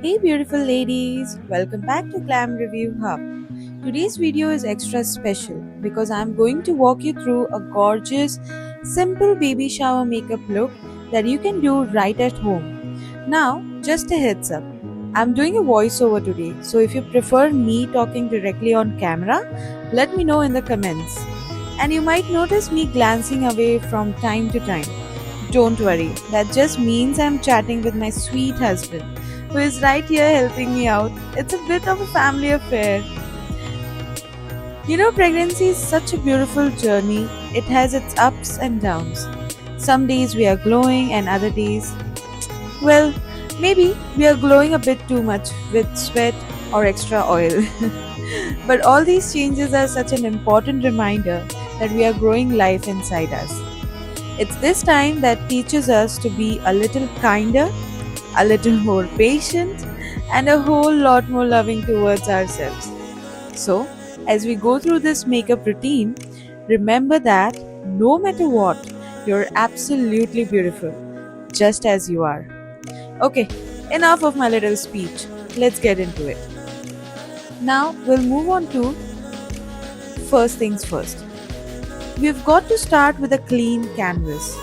Hey beautiful ladies, welcome back to Glam Review Hub. Today's video is extra special because I'm going to walk you through a gorgeous, simple baby shower makeup look that you can do right at home. Now, just a heads up. I'm doing a voiceover today, so if you prefer me talking directly on camera, let me know in the comments. And you might notice me glancing away from time to time. Don't worry, that just means I'm chatting with my sweet husband, who is right here helping me out. It's a bit of a family affair. Pregnancy is such a beautiful journey. It has its ups and downs. Some days we are glowing, and other days, well, maybe we are glowing a bit too much with sweat or extra oil. But all these changes are such an important reminder that we are growing life inside us. It's this time that teaches us to be a little kinder, a little more patient, and a whole lot more loving towards ourselves. So, as we go through this makeup routine, remember that no matter what, you're absolutely beautiful, just as you are. Okay, enough of my little speech. Let's get into it. Now, we'll move on to first things first. We've got to start with a clean canvas.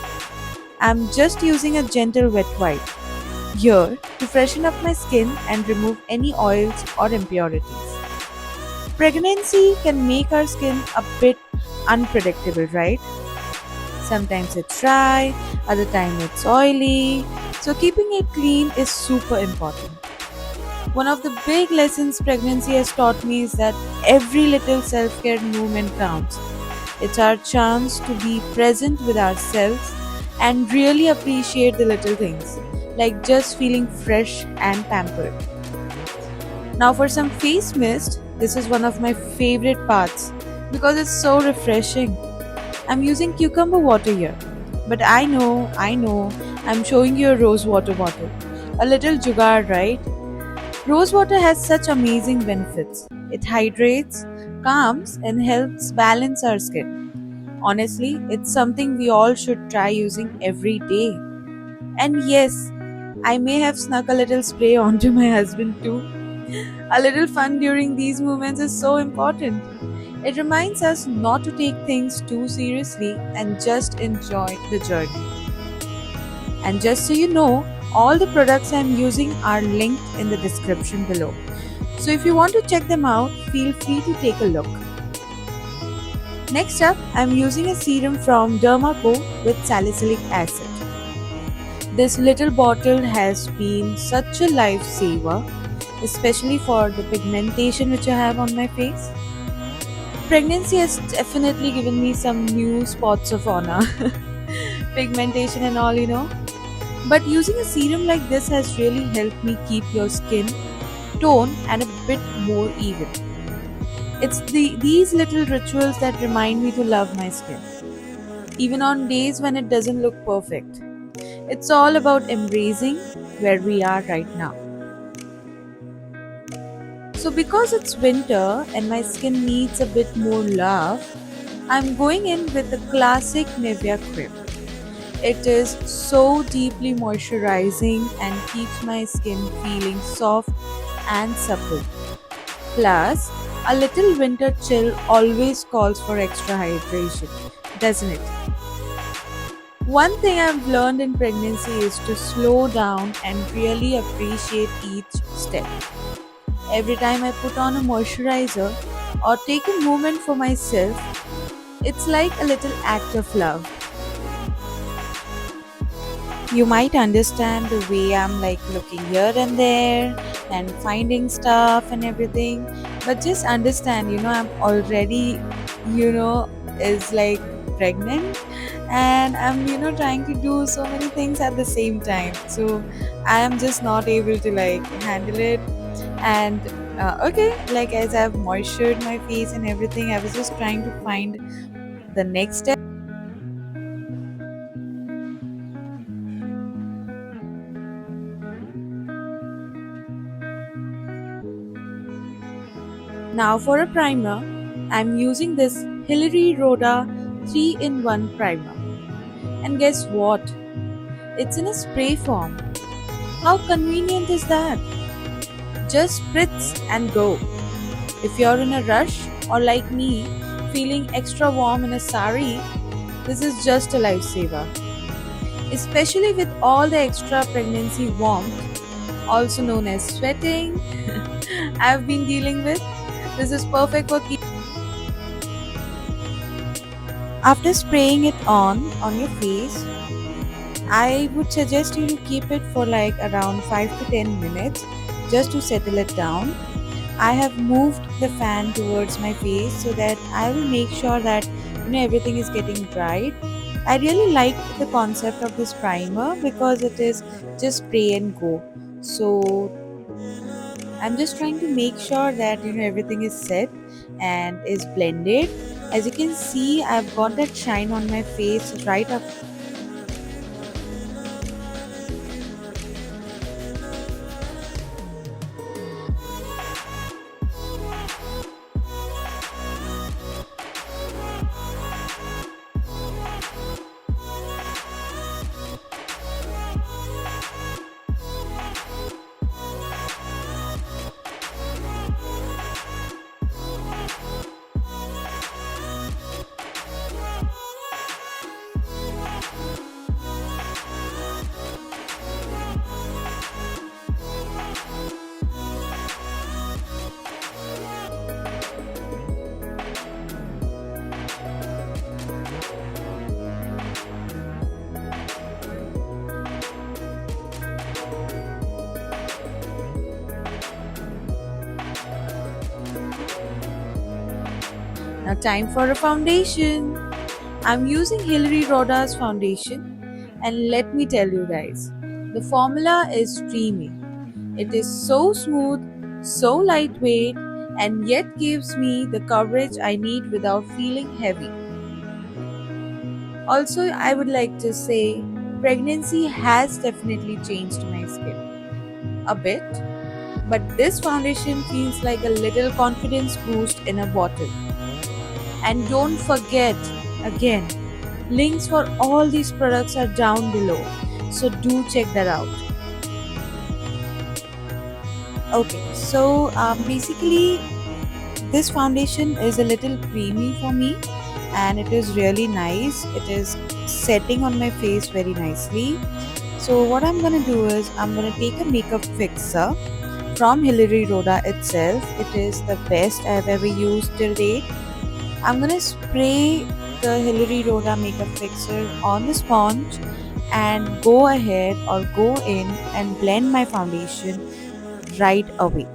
I'm just using a gentle wet wipe here to freshen up my skin and remove any oils or impurities. Pregnancy can make our skin a bit unpredictable, right? Sometimes it's dry, other time it's oily, so keeping it clean is super important. One of the big lessons pregnancy has taught me is that every little self-care movement counts. It's our chance to be present with ourselves and really appreciate the little things, like just feeling fresh and pampered. Now, for some face mist, this is one of my favorite parts because it's so refreshing. I'm using cucumber water here, but I know, I'm showing you a rose water bottle. A little jugaad, right? Rose water has such amazing benefits. It hydrates, calms, and helps balance our skin. Honestly, it's something we all should try using every day. And yes, I may have snuck a little spray onto my husband too. A little fun during these moments is so important. It reminds us not to take things too seriously and just enjoy the journey. And just so you know, all the products I'm using are linked in the description below. So if you want to check them out, feel free to take a look. Next up, I'm using a serum from Dermaco with salicylic acid. This little bottle has been such a lifesaver, especially for the pigmentation which I have on my face. Pregnancy has definitely given me some new spots of honor, pigmentation and all. But using a serum like this has really helped me keep your skin tone and a bit more even. It's these little rituals that remind me to love my skin, even on days when it doesn't look perfect. It's all about embracing where we are right now. So, because it's winter and my skin needs a bit more love, I'm going in with the classic Nivea cream. It is so deeply moisturizing and keeps my skin feeling soft and supple. Plus, a little winter chill always calls for extra hydration, doesn't it? One thing I've learned in pregnancy is to slow down and really appreciate each step. Every time I put on a moisturizer or take a moment for myself, it's like a little act of love. You might understand the way I'm like looking here and there and finding stuff and everything, but just understand, I'm already, is like pregnant, and I'm, trying to do so many things at the same time. So I am just not able to like handle it. And okay, like as I've moistured my face and everything, I was just trying to find the next step. Now for a primer, I'm using this Hilary Rhoda 3-in-1 primer. And guess what? It's in a spray form. How convenient is that? Just spritz and go. If you're in a rush or like me, feeling extra warm in a sari, this is just a lifesaver. Especially with all the extra pregnancy warmth, also known as sweating, I've been dealing with. This is perfect for keep. After spraying it on your face, I would suggest you to keep it for like around 5 to 10 minutes just to settle it down. I have moved the fan towards my face so that I will make sure that everything is getting dried. I really like the concept of this primer because it is just spray and go. So I'm just trying to make sure that everything is set and is blended. As you can see, I've got that shine on my face right up. Now, time for a foundation. I'm using Hilary Roda's foundation, and let me tell you guys, the formula is dreamy. It is so smooth, so lightweight, and yet gives me the coverage I need without feeling heavy. Also, I would like to say pregnancy has definitely changed my skin a bit, but this foundation feels like a little confidence boost in a bottle. And don't forget, again, links for all these products are down below, so do check that out. Okay, so basically, this foundation is a little creamy for me and it is really nice. It is setting on my face very nicely. So, what I'm gonna do is I'm gonna take a makeup fixer from Hilary Rhoda itself. It is the best I've ever used till date. I'm gonna spray the Hilary Rhoda makeup fixer on the sponge and go ahead or go in and blend my foundation right away.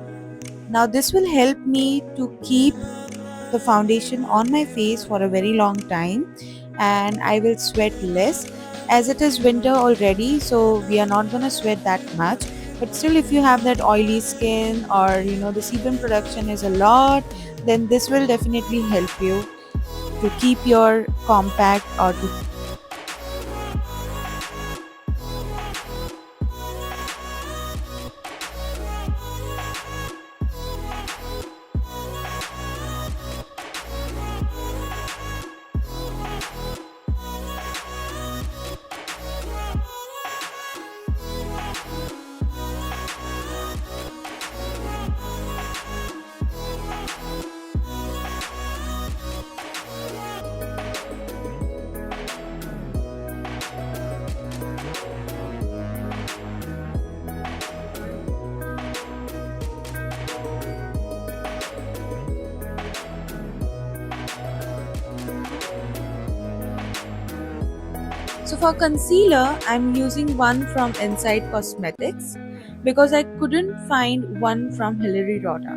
Now, this will help me to keep the foundation on my face for a very long time and I will sweat less as it is winter already, so we are not gonna sweat that much. But still, if you have that oily skin or the sebum production is a lot, then this will definitely help you to keep your compact or to. So for concealer, I'm using one from Inside Cosmetics because I couldn't find one from Hilary Rhoda.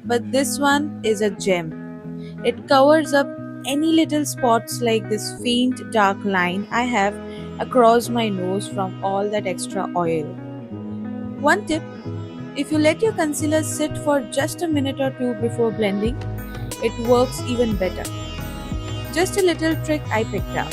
But this one is a gem. It covers up any little spots like this faint dark line I have across my nose from all that extra oil. One tip, if you let your concealer sit for just a minute or two before blending, it works even better. Just a little trick I picked up.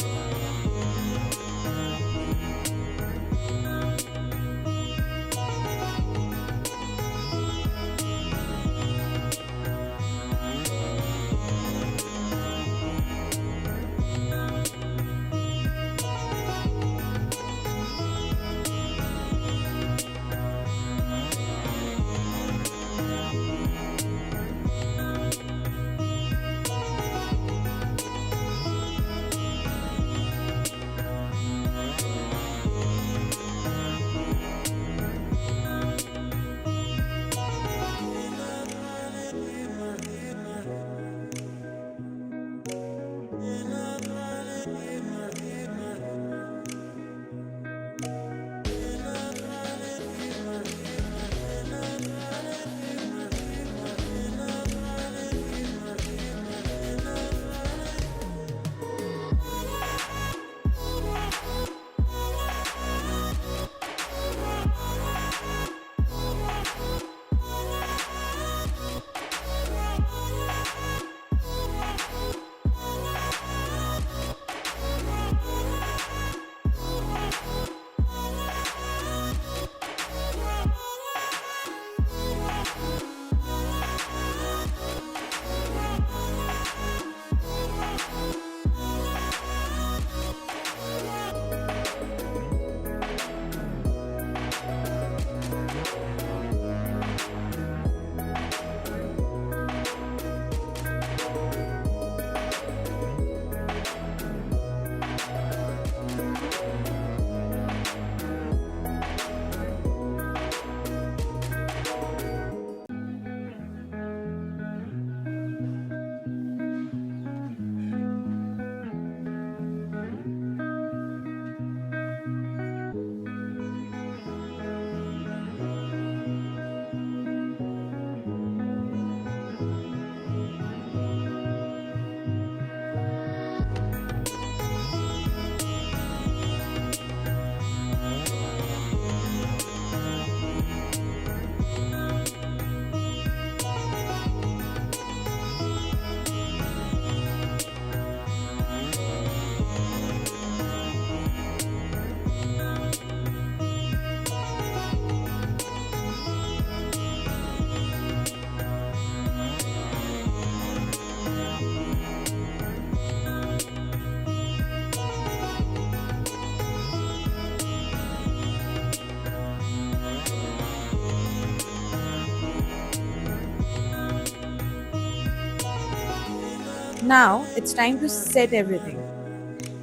Now it's time to set everything.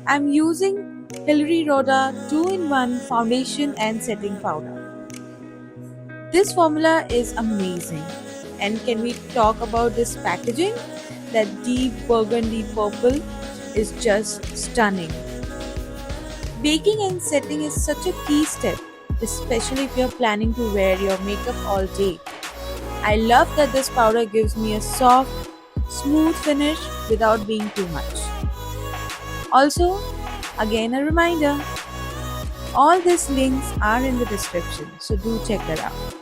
I'm using Hilary Rhoda 2-in-1 foundation and setting powder. This formula is amazing. And can we talk about this packaging? That deep burgundy purple is just stunning. Baking and setting is such a key step, especially if you're planning to wear your makeup all day. I love that this powder gives me a soft, smooth finish without being too much. Also, again a reminder, all these links are in the description, so do check that out.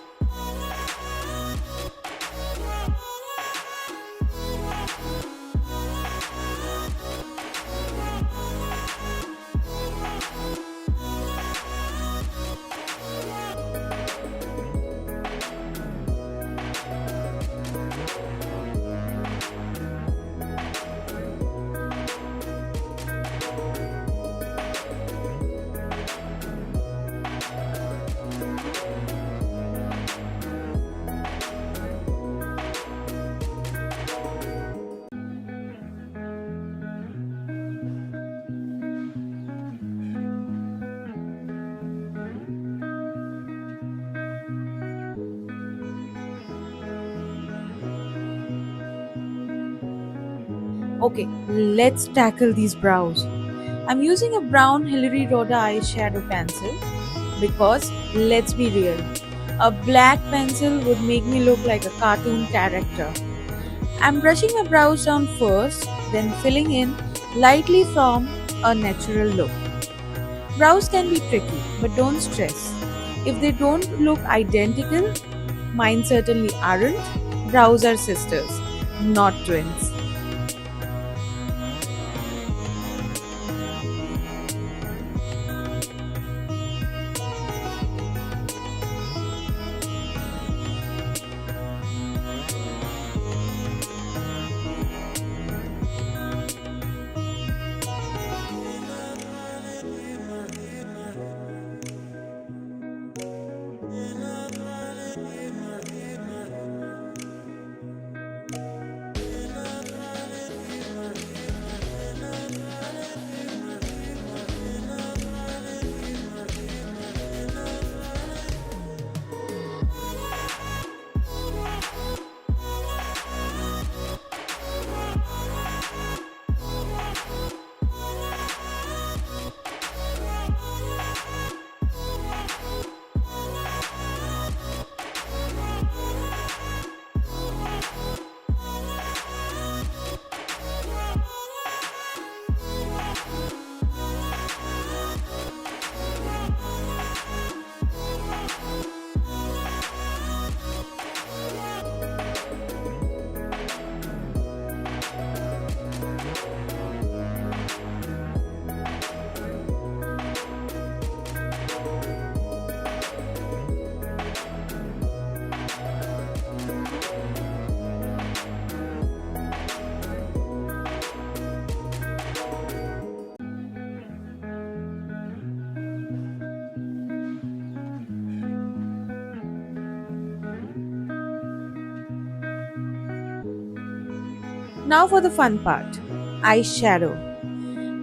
Okay, let's tackle these brows. I'm using a brown Hilary Rhoda eyeshadow pencil because let's be real, a black pencil would make me look like a cartoon character. I'm brushing my brows down first, then filling in lightly from a natural look. Brows can be tricky, but don't stress. If they don't look identical, mine certainly aren't. Brows are sisters, not twins. Now for the fun part, eyeshadow.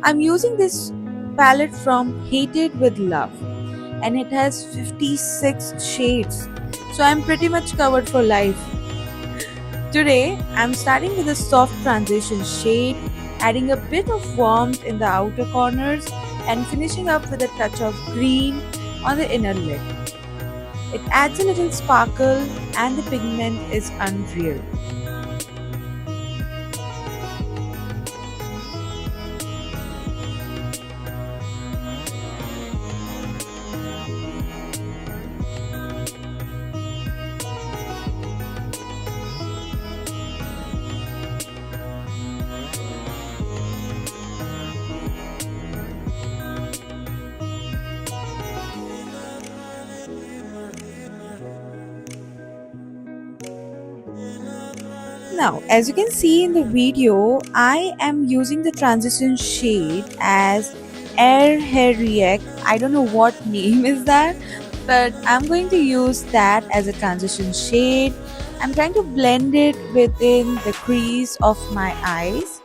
I'm using this palette from Hated with Love and it has 56 shades. So I'm pretty much covered for life. Today, I'm starting with a soft transition shade, adding a bit of warmth in the outer corners and finishing up with a touch of green on the inner lid. It adds a little sparkle and the pigment is unreal. Now, as you can see in the video, I am using the transition shade as Air Hair React. I don't know what name is that, but I'm going to use that as a transition shade. I'm trying to blend it within the crease of my eyes.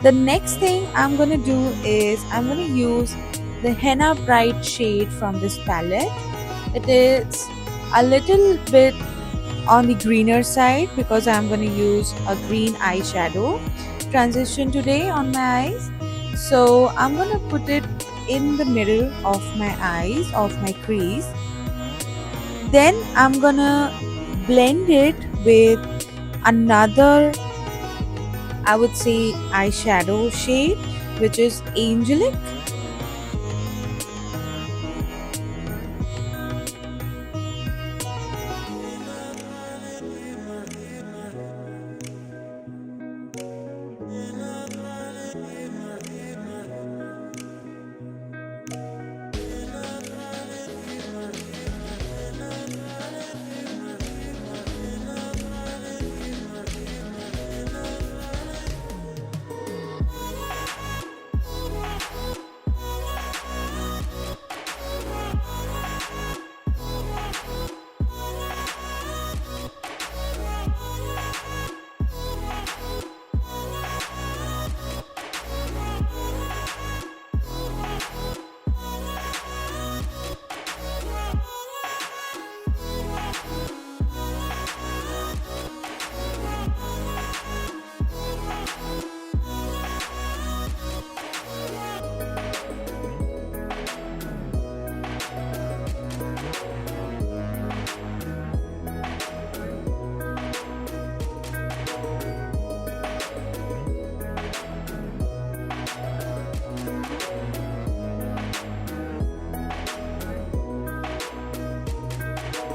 The next thing I'm gonna do is I'm gonna use the Henna Bright shade from this palette. It is a little bit on the greener side because I'm gonna use a green eyeshadow transition today on my eyes. So I'm gonna put it in the middle of my eyes, of my crease. Then I'm gonna blend it with another, I would say, eyeshadow shade, which is Angelic.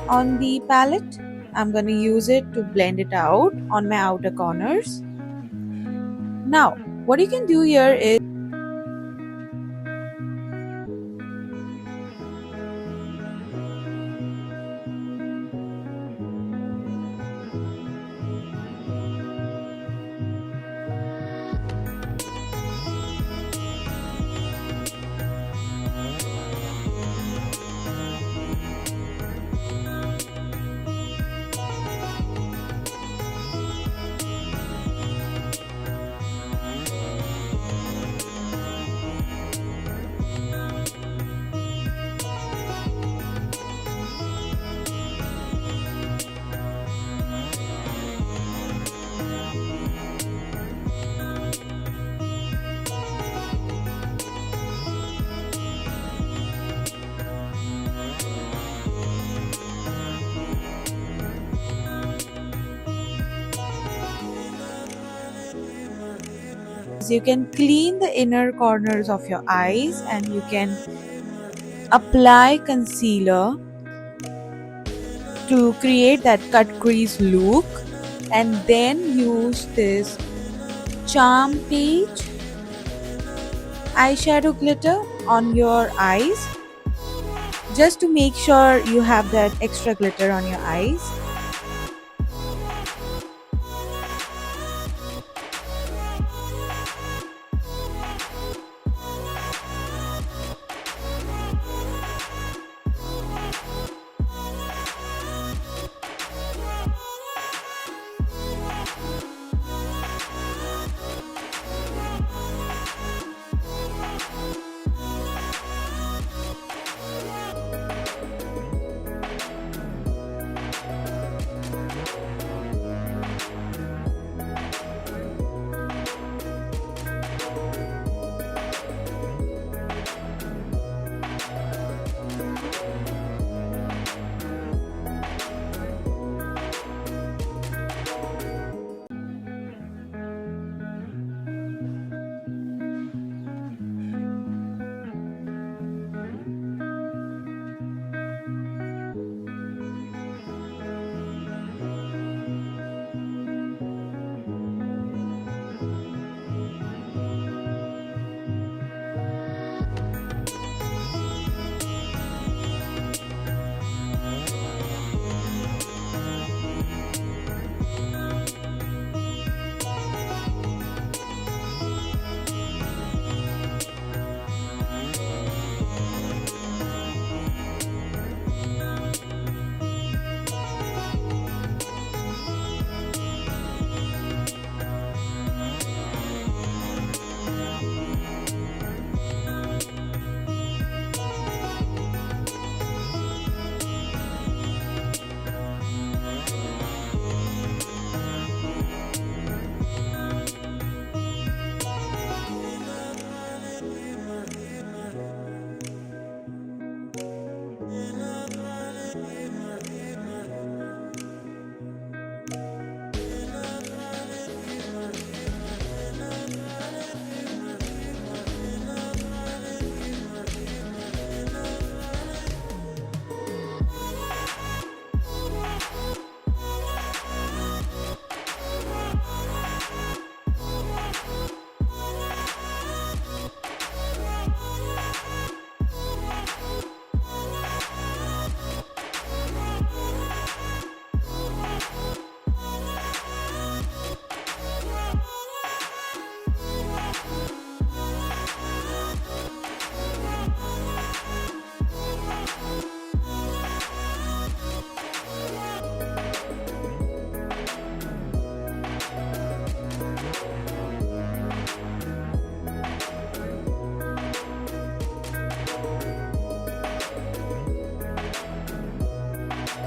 On the palette, I'm going to use it to blend it out on my outer corners. Now, what you can do here is you can clean the inner corners of your eyes and you can apply concealer to create that cut crease look, and then use this Charm Page eyeshadow glitter on your eyes just to make sure you have that extra glitter on your eyes.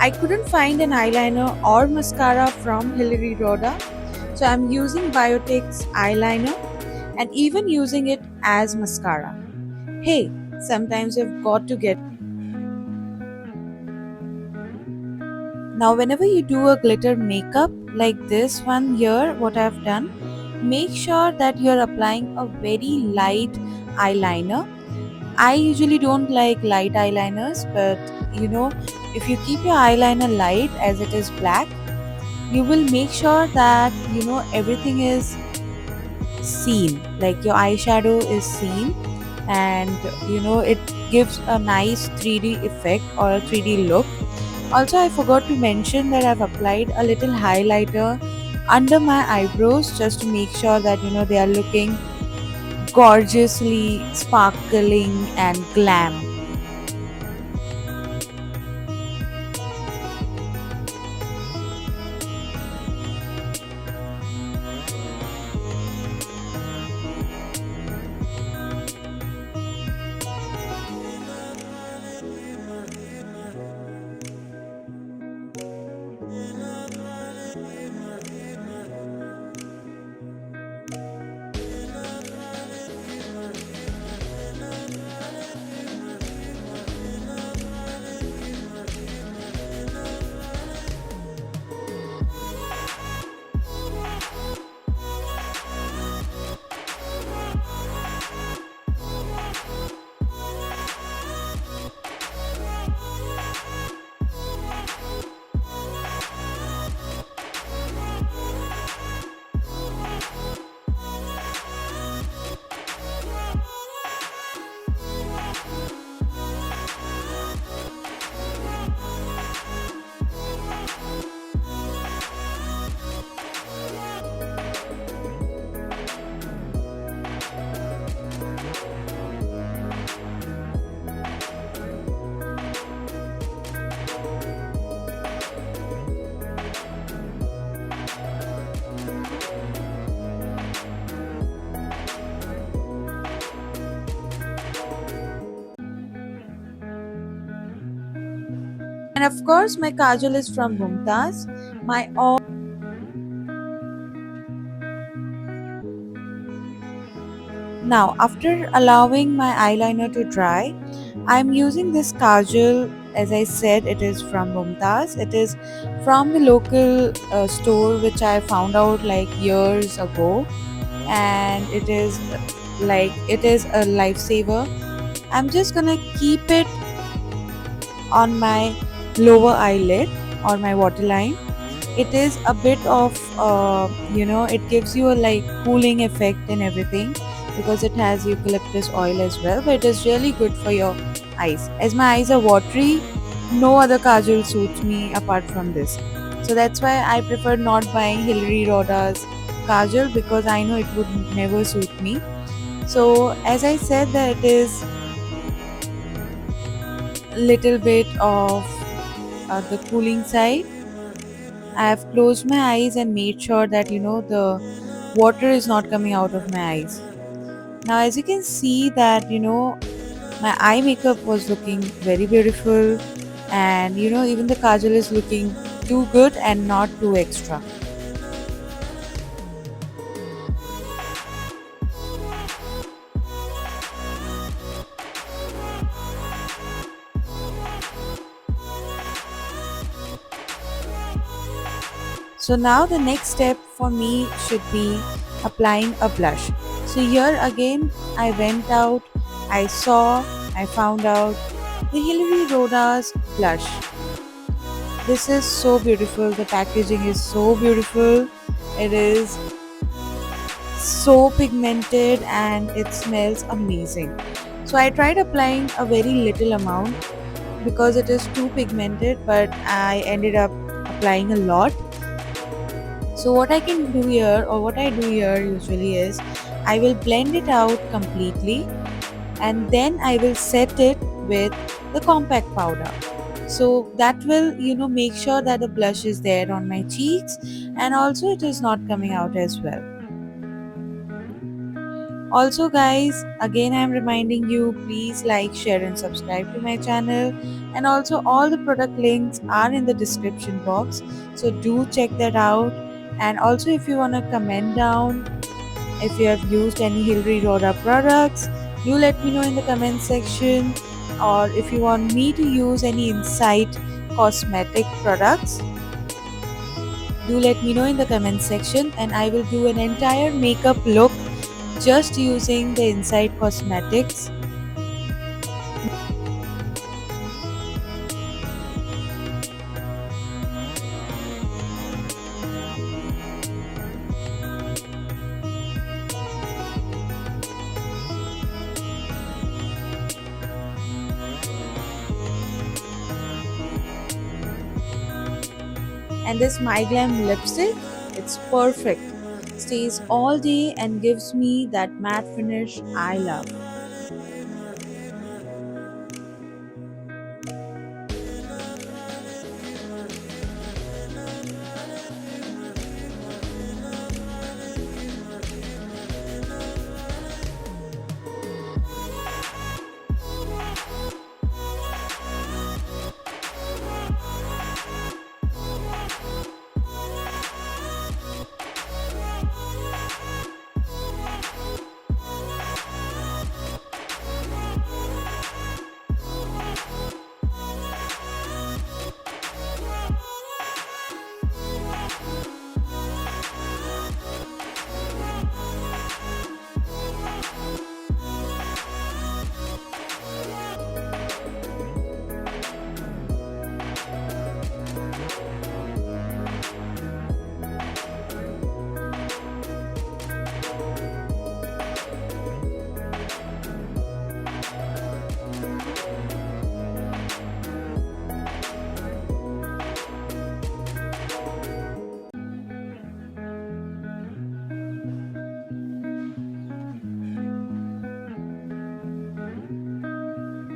I couldn't find an eyeliner or mascara from Hilary Rhoda, so I'm using Biotics eyeliner and even using it as mascara. Hey, sometimes you've got to get. Now, whenever you do a glitter makeup like this one here, what I've done, make sure that you're applying a very light eyeliner. I usually don't like light eyeliners, but if you keep your eyeliner light as it is black, you will make sure that everything is seen, like your eyeshadow is seen, and it gives a nice 3D effect or a 3D look. Also, I forgot to mention that I've applied a little highlighter under my eyebrows just to make sure that they are looking gorgeously sparkling and glam. And of course, my kajal is from Mumtaz. My all Now, after allowing my eyeliner to dry, I'm using this kajal. As I said, it is from Mumtaz. It is from the local store which I found out like years ago, and it is a lifesaver. I'm just gonna keep it on my lower eyelid or my waterline. It is a bit of it gives you a like cooling effect and everything because it has eucalyptus oil as well, but it is really good for your eyes. As my eyes are watery, no other kajal suits me apart from this, so that's why I prefer not buying Hilary Rhoda's kajal because I know it would never suit me. So as I said that it is little bit of the cooling side. I have closed my eyes and made sure that the water is not coming out of my eyes. Now, as you can see that my eye makeup was looking very beautiful, and even the kajal is looking too good and not too extra. So now the next step for me should be applying a blush. So here again I went out, I saw, I found out the Hilary Rhoda's blush. This is so beautiful. The packaging is so beautiful. It is so pigmented and it smells amazing. So I tried applying a very little amount because it is too pigmented, but I ended up applying a lot. So what I can do here, or what I do here usually is I will blend it out completely and then I will set it with the compact powder. So that will make sure that the blush is there on my cheeks and also it is not coming out as well. Also, guys, again, I'm reminding you, please like, share, and subscribe to my channel. And also, all the product links are in the description box, so do check that out. And also, if you want to comment down if you have used any Hilary Rhoda products, do let me know in the comment section. Or if you want me to use any Insight cosmetic products, do let me know in the comment section, and I will do an entire makeup look just using the Insight Cosmetics. And this My Glam lipstick, it's perfect. Stays all day and gives me that matte finish I love.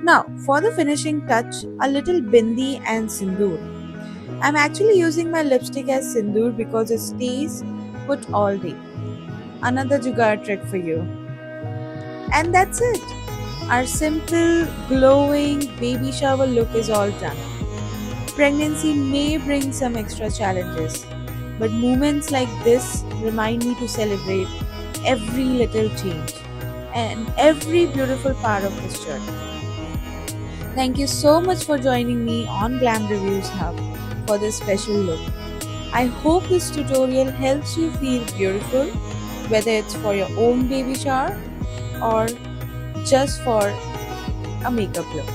Now, for the finishing touch, a little bindi and sindoor. I'm actually using my lipstick as sindoor because it stays put all day. Another jugaad trick for you. And that's it. Our simple, glowing baby shower look is all done. Pregnancy may bring some extra challenges, but moments like this remind me to celebrate every little change and every beautiful part of this journey. Thank you so much for joining me on Glam Reviews Hub for this special look. I hope this tutorial helps you feel beautiful, whether it's for your own baby shower or just for a makeup look.